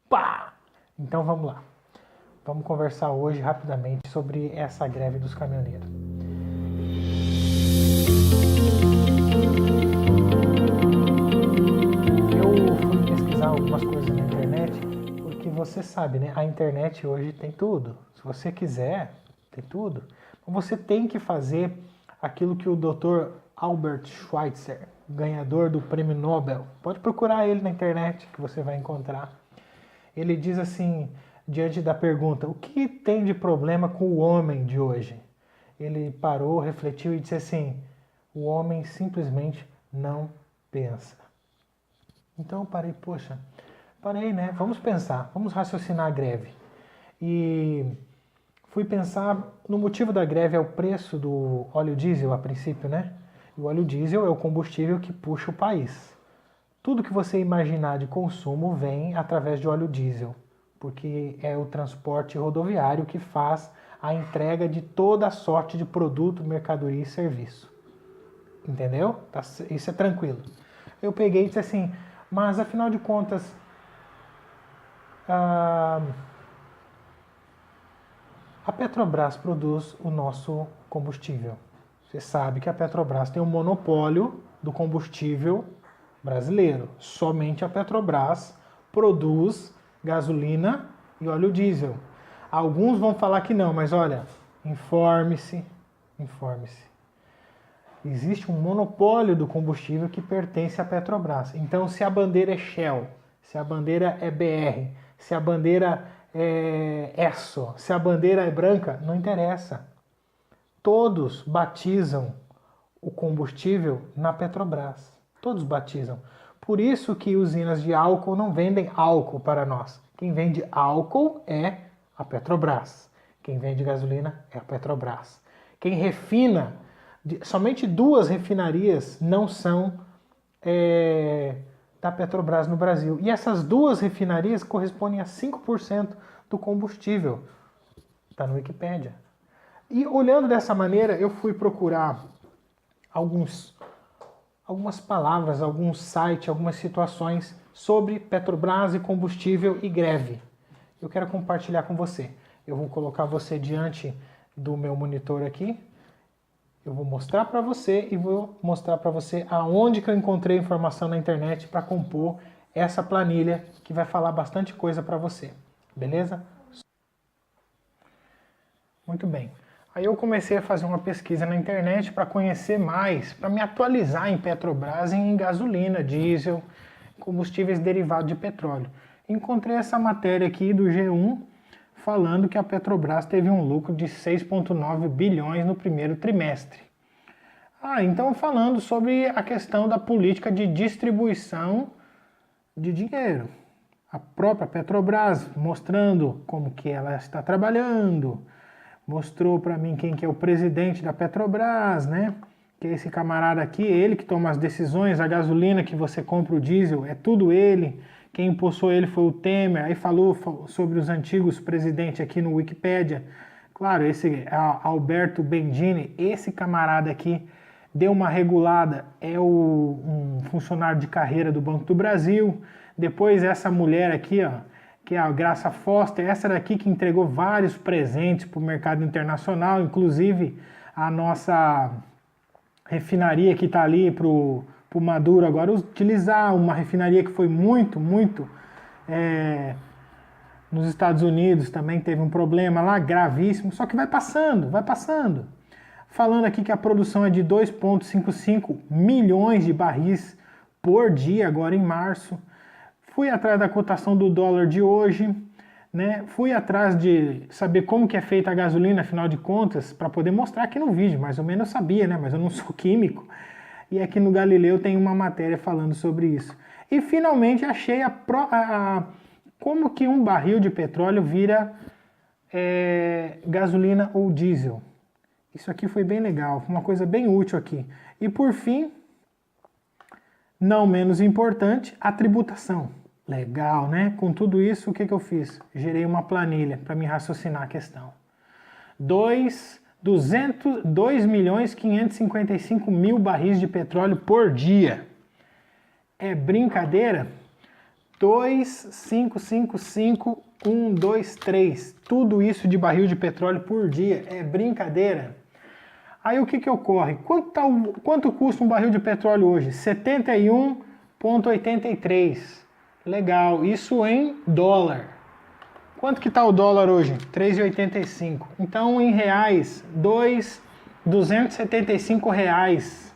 Pá! Então vamos lá. Vamos conversar hoje rapidamente sobre essa greve dos caminhoneiros. Eu fui pesquisar algumas coisas na internet, porque você sabe, né? A internet hoje tem tudo. Se você quiser, tem tudo. Você tem que fazer aquilo que o Dr. Albert Schweitzer, ganhador do Prêmio Nobel, pode procurar ele na internet que você vai encontrar. Ele diz assim, diante da pergunta, o que tem de problema com o homem de hoje? Ele parou, refletiu e disse assim, o homem simplesmente não pensa. Então eu parei, né? Vamos pensar, vamos raciocinar a greve. E fui pensar no motivo da greve é o preço do óleo diesel a princípio, né? E o óleo diesel é o combustível que puxa o país. Tudo que você imaginar de consumo vem através de óleo diesel, porque é o transporte rodoviário que faz a entrega de toda a sorte de produto, mercadoria e serviço. Entendeu? Isso é tranquilo. Eu peguei e disse assim, mas afinal de contas, a Petrobras produz o nosso combustível. Você sabe que a Petrobras tem um monopólio do combustível brasileiro. Somente a Petrobras produz gasolina e óleo diesel. Alguns vão falar que não, mas olha, informe-se. Existe um monopólio do combustível que pertence à Petrobras. Então, se a bandeira é Shell, se a bandeira é BR, se a bandeira é Esso, se a bandeira é branca, não interessa. Todos batizam o combustível na Petrobras. Todos batizam. Por isso que usinas de álcool não vendem álcool para nós. Quem vende álcool é a Petrobras. Quem vende gasolina é a Petrobras. Quem refina, somente 2 refinarias não são da Petrobras no Brasil. E essas 2 refinarias correspondem a 5% do combustível. Está no Wikipédia. E olhando dessa maneira, eu fui procurar algumas palavras, alguns sites, algumas situações sobre Petrobras e combustível e greve. Eu quero compartilhar com você. Eu vou colocar você diante do meu monitor aqui. Eu vou mostrar para você e vou mostrar para você aonde que eu encontrei informação na internet para compor essa planilha que vai falar bastante coisa para você. Beleza? Muito bem. Aí eu comecei a fazer uma pesquisa na internet para conhecer mais, para me atualizar em Petrobras, em gasolina, diesel, combustíveis derivados de petróleo. Encontrei essa matéria aqui do G1 falando que a Petrobras teve um lucro de 6,9 bilhões no primeiro trimestre. Então falando sobre a questão da política de distribuição de dinheiro. A própria Petrobras mostrando como que ela está trabalhando, mostrou para mim quem que é o presidente da Petrobras, né? Que é esse camarada aqui, ele que toma as decisões, a gasolina que você compra, o diesel, é tudo ele. Quem impulsou ele foi o Temer, aí falou sobre os antigos presidentes aqui no Wikipédia. Claro, esse Alberto Bendini, esse camarada aqui, deu uma regulada, é um funcionário de carreira do Banco do Brasil. Depois essa mulher aqui, ó, que é a Graça Foster, essa daqui que entregou vários presentes para o mercado internacional, inclusive a nossa refinaria que está ali para o Maduro agora utilizar, uma refinaria que foi muito nos Estados Unidos também teve um problema lá gravíssimo, só que vai passando. Falando aqui que a produção é de 2,55 milhões de barris por dia agora em março. Fui atrás da cotação do dólar de hoje, né? Fui atrás de saber como que é feita a gasolina, afinal de contas, para poder mostrar aqui no vídeo. Mais ou menos eu sabia, né? Mas eu não sou químico. E aqui no Galileu tem uma matéria falando sobre isso. E finalmente achei como que um barril de petróleo vira gasolina ou diesel. Isso aqui foi bem legal, foi uma coisa bem útil aqui. E por fim, não menos importante, a tributação. Legal, né? Com tudo isso, o que eu fiz? Gerei uma planilha para me raciocinar a questão. 2.555.000 barris de petróleo por dia. É brincadeira? 2,555,123. Tudo isso de barril de petróleo por dia. É brincadeira. Aí o que ocorre? Quanto custa um barril de petróleo hoje? 71,83. Legal, isso em dólar. Quanto que está o dólar hoje? 3,85. Então, em reais, 275 reais.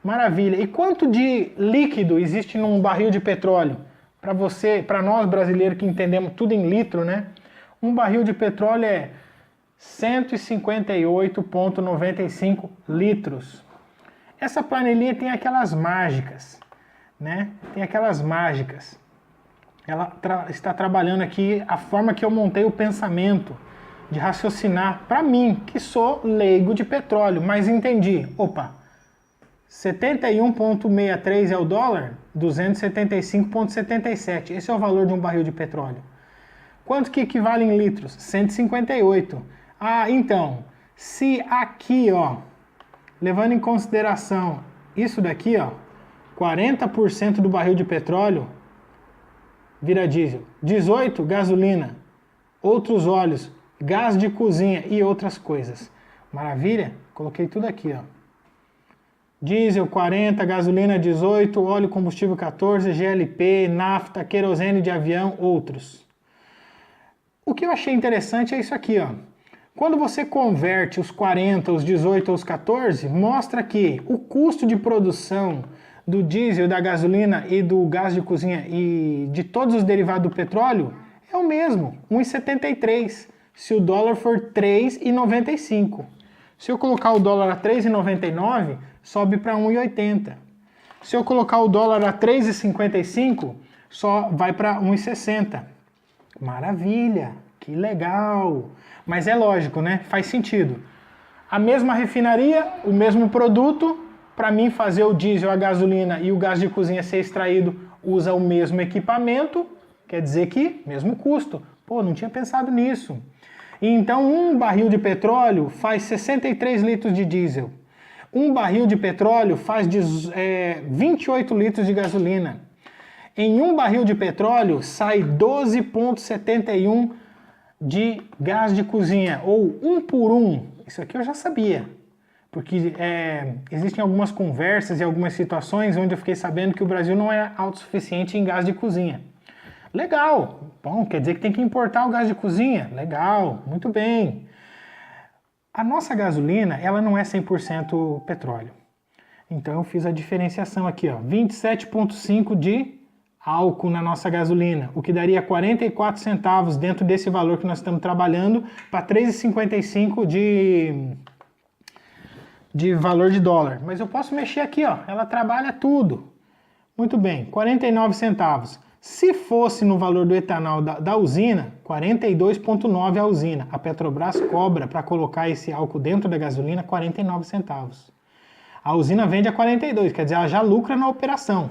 Maravilha. E quanto de líquido existe num barril de petróleo? Para nós brasileiros que entendemos tudo em litro, né? Um barril de petróleo é 158,95 litros. Essa planilhinha tem aquelas mágicas, né? Tem aquelas mágicas. Ela está trabalhando aqui a forma que eu montei o pensamento de raciocinar para mim, que sou leigo de petróleo, mas entendi. Opa, 71,63 é o dólar, 275,77. Esse é o valor de um barril de petróleo. Quanto que equivale em litros? 158. Ah, então, se aqui, ó, levando em consideração isso daqui, ó, 40% do barril de petróleo vira diesel, 18 gasolina, outros óleos, gás de cozinha e outras coisas. Maravilha? Coloquei tudo aqui, ó. Diesel 40, gasolina 18, óleo combustível 14, GLP, nafta, querosene de avião, outros. O que eu achei interessante é isso aqui, ó. Quando você converte os 40, os 18 ou os 14, mostra que o custo de produção do diesel, da gasolina e do gás de cozinha e de todos os derivados do petróleo é o mesmo, 1,73, se o dólar for 3,95. Se eu colocar o dólar a 3,99, sobe para 1,80. Se eu colocar o dólar a 3,55, só vai para 1,60. Maravilha, que legal. Mas é lógico, né? Faz sentido. A mesma refinaria, o mesmo produto, para mim fazer o diesel, a gasolina e o gás de cozinha ser extraído, usa o mesmo equipamento, quer dizer que mesmo custo. Pô, não tinha pensado nisso. E então um barril de petróleo faz 63 litros de diesel. Um barril de petróleo faz 28 litros de gasolina. Em um barril de petróleo sai 12,71 de gás de cozinha, ou 1 por 1. Isso aqui eu já sabia, porque existem algumas conversas e algumas situações onde eu fiquei sabendo que o Brasil não é autossuficiente em gás de cozinha. Legal, bom, quer dizer que tem que importar o gás de cozinha? Legal, muito bem. A nossa gasolina, ela não é 100% petróleo. Então eu fiz a diferenciação aqui, ó, 27,5 de álcool na nossa gasolina, o que daria 44 centavos dentro desse valor que nós estamos trabalhando para 3,55 de valor de dólar. Mas eu posso mexer aqui, ó, ela trabalha tudo. Muito bem, 49 centavos. Se fosse no valor do etanol da usina, 42,9 a usina. A Petrobras cobra para colocar esse álcool dentro da gasolina 49 centavos. A usina vende a 42, quer dizer, ela já lucra na operação.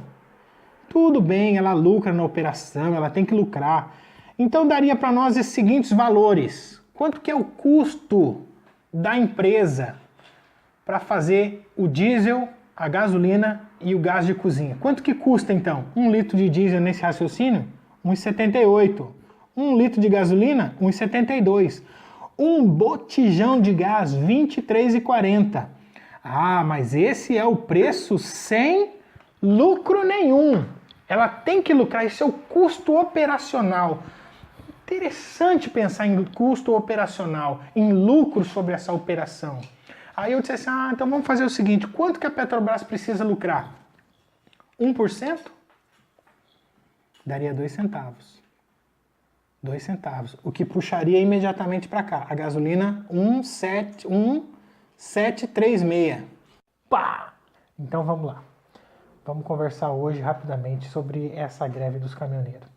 Tudo bem, ela lucra na operação, ela tem que lucrar. Então daria para nós esses seguintes valores. Quanto que é o custo da empresa para fazer o diesel, a gasolina e o gás de cozinha? Quanto que custa então? 1 litro de diesel nesse raciocínio? 1,78. 1 litro de gasolina? 1,72. Um botijão de gás, 23,40. Ah, mas esse é o preço sem lucro nenhum. Ela tem que lucrar, esse é o custo operacional. Interessante pensar em custo operacional, em lucro sobre essa operação. Aí eu disse assim, então vamos fazer o seguinte, quanto que a Petrobras precisa lucrar? 1%? Daria 2 centavos. 2 centavos, o que puxaria imediatamente para cá. A gasolina, 1,736. Pá! Então vamos lá. Vamos conversar hoje rapidamente sobre essa greve dos caminhoneiros.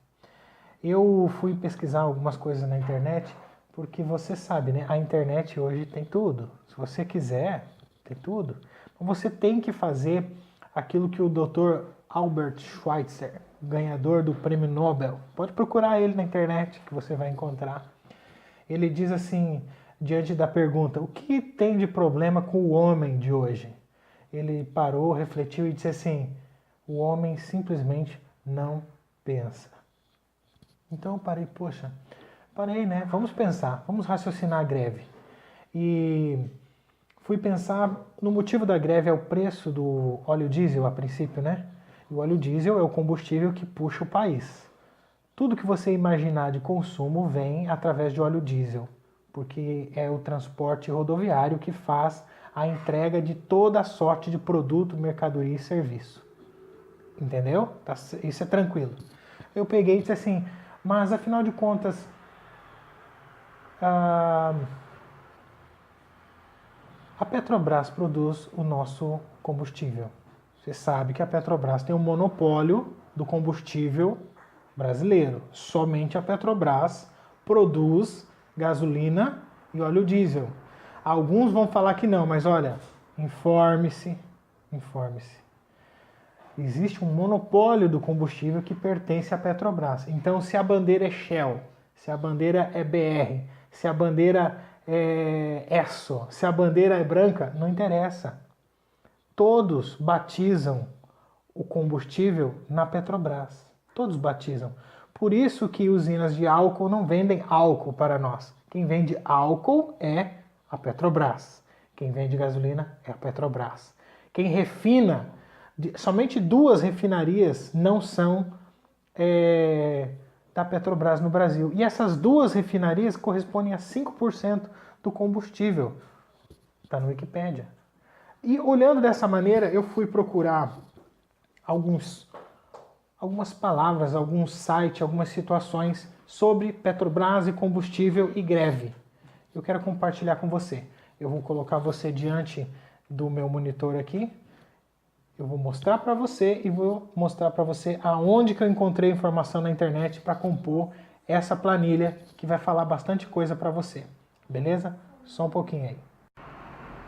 Eu fui pesquisar algumas coisas na internet, porque você sabe, né? A internet hoje tem tudo. Se você quiser, tem tudo. Você tem que fazer aquilo que o Dr. Albert Schweitzer, ganhador do Prêmio Nobel, pode procurar ele na internet que você vai encontrar. Ele diz assim, diante da pergunta, o que tem de problema com o homem de hoje? Ele parou, refletiu e disse assim, o homem simplesmente não pensa. Então eu parei, poxa, parei, né? Vamos pensar, vamos raciocinar a greve. E fui pensar no motivo da greve é o preço do óleo diesel a princípio, né? E o óleo diesel é o combustível que puxa o país. Tudo que você imaginar de consumo vem através de óleo diesel, porque é o transporte rodoviário que faz a entrega de toda a sorte de produto, mercadoria e serviço. Entendeu? Isso é tranquilo. Eu peguei e disse assim, mas afinal de contas, a Petrobras produz o nosso combustível. Você sabe que a Petrobras tem um monopólio do combustível brasileiro. Somente a Petrobras produz gasolina e óleo diesel. Alguns vão falar que não, mas olha, informe-se, informe-se. Existe um monopólio do combustível que pertence à Petrobras. Então, se a bandeira é Shell, se a bandeira é BR, se a bandeira é Esso, se a bandeira é branca, não interessa. Todos batizam o combustível na Petrobras. Todos batizam. Por isso que usinas de álcool não vendem álcool para nós. Quem vende álcool é a Petrobras. Quem vende gasolina é a Petrobras. Quem refina, somente 2 refinarias não são da Petrobras no Brasil. E essas 2 refinarias correspondem a 5% do combustível. Está no Wikipédia. E olhando dessa maneira, eu fui procurar algumas palavras, alguns sites, algumas situações sobre Petrobras e combustível e greve. Eu quero compartilhar com você. Eu vou colocar você diante do meu monitor aqui. Eu vou mostrar para você e vou mostrar para você aonde que eu encontrei informação na internet para compor essa planilha que vai falar bastante coisa para você. Beleza? Só um pouquinho aí.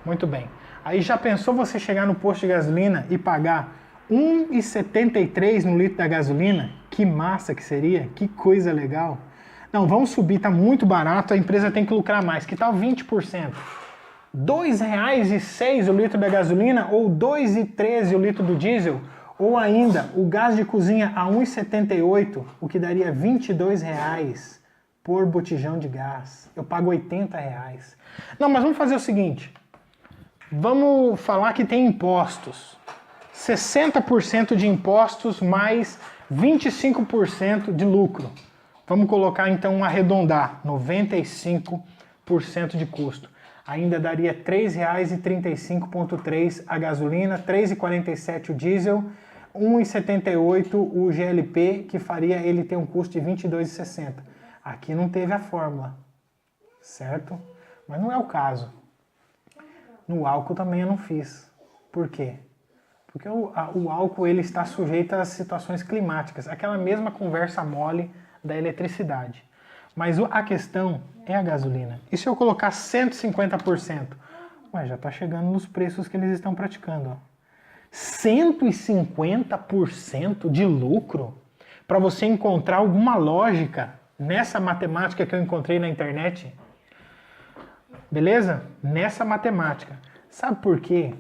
Muito bem. Aí já pensou você chegar no posto de gasolina e pagar R$ 1,73 no litro da gasolina? Que massa que seria, que coisa legal. Não, vamos subir, tá muito barato, a empresa tem que lucrar mais. Que tal 20%? R$ 2,06 o litro da gasolina ou R$ 2,13 o litro do diesel? Ou ainda, o gás de cozinha a R$ 1,78, o que daria R$ 22 por botijão de gás. Eu pago R$ 80. Não, mas vamos fazer o seguinte. Vamos falar que tem impostos. 60% de impostos mais 25% de lucro. Vamos colocar então arredondar, 95% de custo. Ainda daria R$ 3,35,3 a gasolina, R$ 3,47 o diesel, R$ 1,78 o GLP, que faria ele ter um custo de R$ 22,60. Aqui não teve a fórmula, certo? Mas não é o caso. No álcool também eu não fiz. Por quê? Porque o álcool ele está sujeito às situações climáticas, aquela mesma conversa mole da eletricidade. Mas a questão é a gasolina. E se eu colocar 150%? Ué, já está chegando nos preços que eles estão praticando. Ó. 150% de lucro? Para você encontrar alguma lógica nessa matemática que eu encontrei na internet? Beleza? Nessa matemática. Sabe por quê?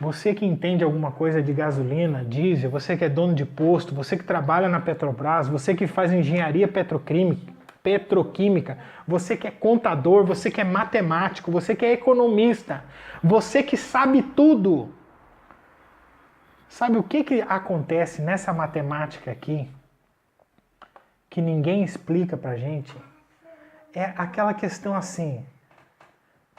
Você que entende alguma coisa de gasolina, diesel, você que é dono de posto, você que trabalha na Petrobras, você que faz engenharia petroquímica, você que é contador, você que é matemático, você que é economista, você que sabe tudo. Sabe o que acontece nessa matemática aqui que ninguém explica pra gente? É aquela questão assim,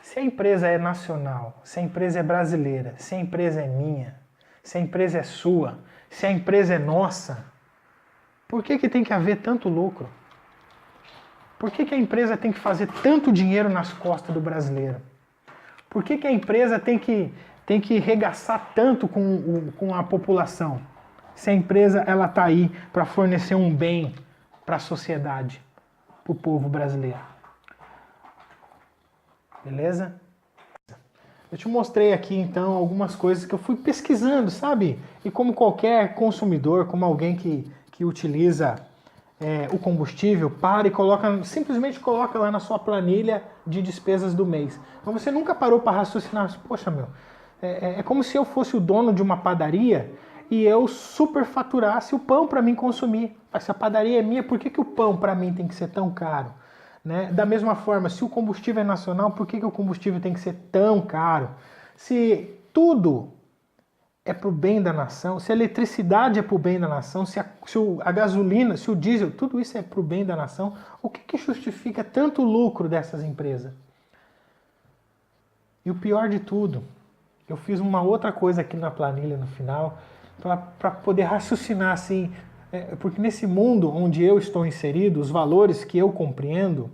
se a empresa é nacional, se a empresa é brasileira, se a empresa é minha, se a empresa é sua, se a empresa é nossa, por que tem que haver tanto lucro? Por que a empresa tem que fazer tanto dinheiro nas costas do brasileiro? Por que a empresa tem que regaçar tanto com a população? Se a empresa ela está aí para fornecer um bem para a sociedade, para o povo brasileiro. Beleza? Eu te mostrei aqui então algumas coisas que eu fui pesquisando, sabe? E como qualquer consumidor, como alguém que utiliza o combustível, para e simplesmente coloca lá na sua planilha de despesas do mês. Mas você nunca parou para raciocinar, poxa meu, é como se eu fosse o dono de uma padaria e eu superfaturasse o pão para mim consumir. Mas se a padaria é minha, por que o pão para mim tem que ser tão caro? Né? Da mesma forma, se o combustível é nacional, por que o combustível tem que ser tão caro? Se tudo é para o bem da nação, se a eletricidade é para o bem da nação, se a gasolina, se o diesel, tudo isso é para o bem da nação, o que justifica tanto lucro dessas empresas? E o pior de tudo, eu fiz uma outra coisa aqui na planilha no final, para poder raciocinar assim, porque nesse mundo onde eu estou inserido, os valores que eu compreendo,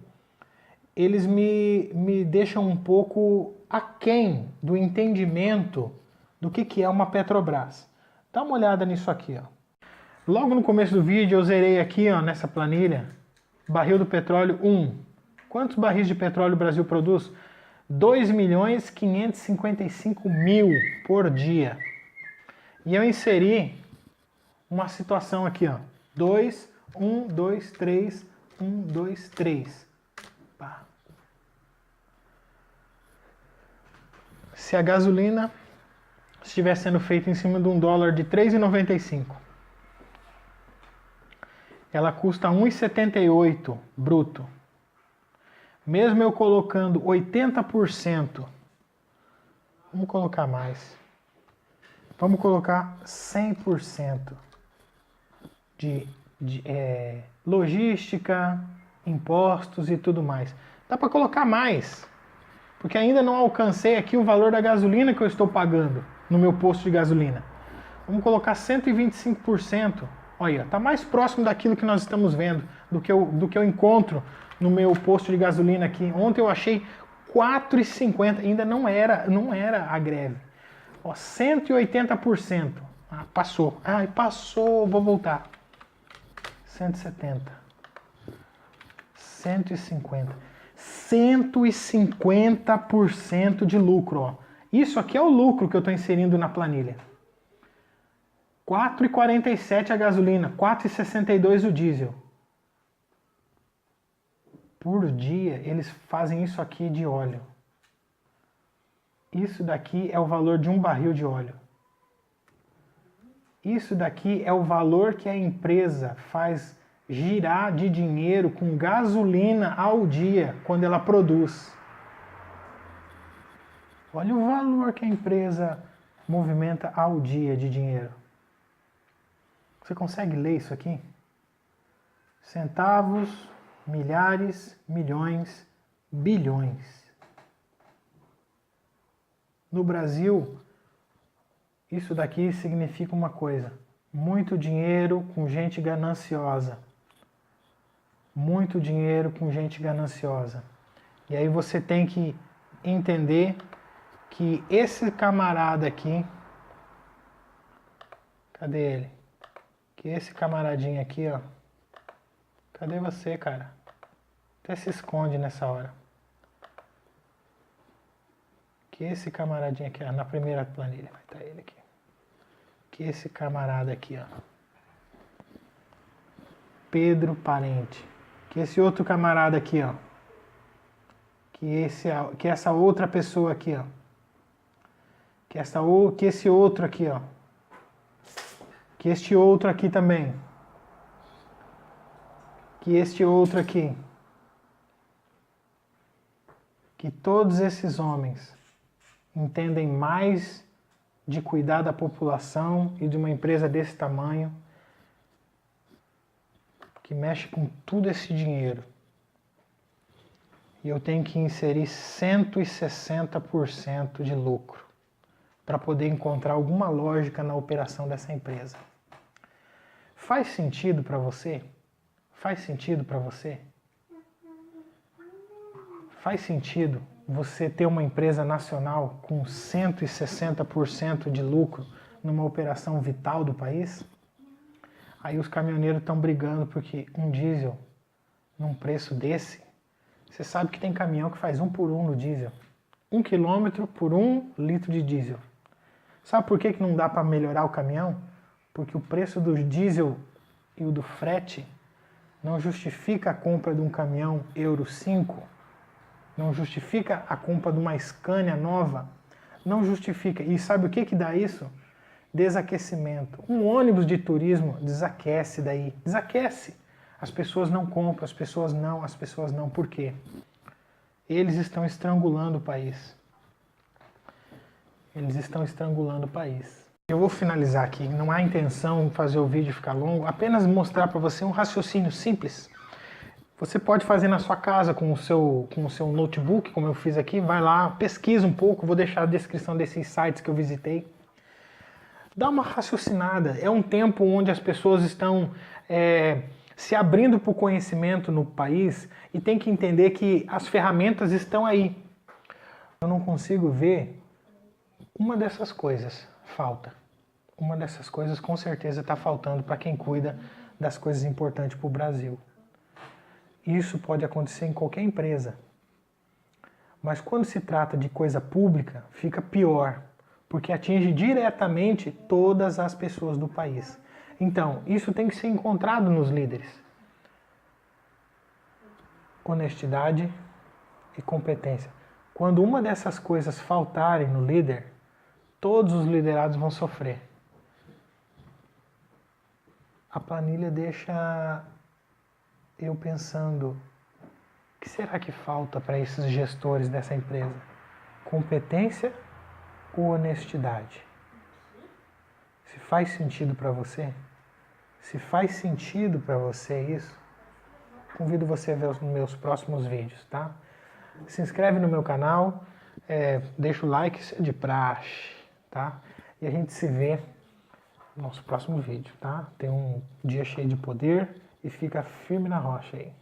eles me deixam um pouco aquém do entendimento do que é uma Petrobras. Dá uma olhada nisso aqui, ó. Logo no começo do vídeo eu zerei aqui, ó, nessa planilha, barril do petróleo 1. Quantos barris de petróleo o Brasil produz? 2.555.000 por dia. E eu inseri uma situação aqui, ó. 2, 1, 2, 3, 1, 2, 3. Pá. Se a gasolina estiver sendo feita em cima de um dólar de 3,95, ela custa 1,78 bruto. Mesmo eu colocando 80%, vamos colocar mais. Vamos colocar 100% de logística, impostos e tudo mais. Dá para colocar mais, porque ainda não alcancei aqui o valor da gasolina que eu estou pagando no meu posto de gasolina. Vamos colocar 125%. Olha, está mais próximo daquilo que nós estamos vendo, do que eu encontro no meu posto de gasolina aqui. Ontem eu achei 4,50, ainda não era a greve. Ó, 180%. Ah, passou. Ai, passou, vou voltar. 170. 150. 150% de lucro, ó. Isso aqui é o lucro que eu estou inserindo na planilha. 4,47 a gasolina, 4,62 o diesel. Por dia eles fazem isso aqui de óleo. Isso daqui é o valor de um barril de óleo. Isso daqui é o valor que a empresa faz girar de dinheiro com gasolina ao dia quando ela produz. Olha o valor que a empresa movimenta ao dia de dinheiro. Você consegue ler isso aqui? Centavos, milhares, milhões, bilhões. No Brasil, isso daqui significa uma coisa: muito dinheiro com gente gananciosa. Muito dinheiro com gente gananciosa. E aí você tem que entender que esse camarada aqui, cadê ele? Que esse camaradinho aqui, ó, cadê você, cara? Até se esconde nessa hora. Que esse camaradinho aqui, ó, na primeira planilha, vai estar ele aqui. Que esse camarada aqui, ó, Pedro Parente. Que esse outro camarada aqui, ó, que essa outra pessoa aqui, ó, que esse outro aqui, ó, que este outro aqui também, que este outro aqui, que todos esses homens entendem mais de cuidar da população e de uma empresa desse tamanho, que mexe com tudo esse dinheiro. E eu tenho que inserir 160% de lucro para poder encontrar alguma lógica na operação dessa empresa. Faz sentido para você? Faz sentido para você? Faz sentido você ter uma empresa nacional com 160% de lucro numa operação vital do país? Aí os caminhoneiros estão brigando porque um diesel, num preço desse, você sabe que tem caminhão que faz 1 por 1 no diesel. 1 quilômetro por 1 litro de diesel. Sabe por que não dá para melhorar o caminhão? Porque o preço do diesel e o do frete não justifica a compra de um caminhão Euro 5, não justifica a compra de uma Scania nova, não justifica. E sabe o que dá isso? desaquecimento. Um ônibus de turismo desaquece daí, desaquece. As pessoas não compram, as pessoas não. Por quê? Eles estão estrangulando o país. Eles estão estrangulando o país. Eu vou finalizar aqui, não há intenção de fazer o vídeo ficar longo, apenas mostrar para você um raciocínio simples. Você pode fazer na sua casa com o seu notebook, como eu fiz aqui, vai lá, pesquisa um pouco, vou deixar a descrição desses sites que eu visitei. Dá uma raciocinada, é um tempo onde as pessoas estão se abrindo para o conhecimento no país e tem que entender que as ferramentas estão aí. Eu não consigo ver uma dessas coisas, falta. Uma dessas coisas com certeza está faltando para quem cuida das coisas importantes para o Brasil. Isso pode acontecer em qualquer empresa. Mas quando se trata de coisa pública, fica pior, porque atinge diretamente todas as pessoas do país. Então, isso tem que ser encontrado nos líderes. Honestidade e competência. Quando uma dessas coisas faltarem no líder, todos os liderados vão sofrer. A planilha deixa eu pensando, o que será que falta para esses gestores dessa empresa? Competência ou honestidade? Se faz sentido para você? Se faz sentido para você isso, convido você a ver os meus próximos vídeos, tá? Se inscreve no meu canal, deixa o like, isso é de praxe, tá? E a gente se vê no nosso próximo vídeo, tá? Tenha um dia cheio de poder e fica firme na rocha aí.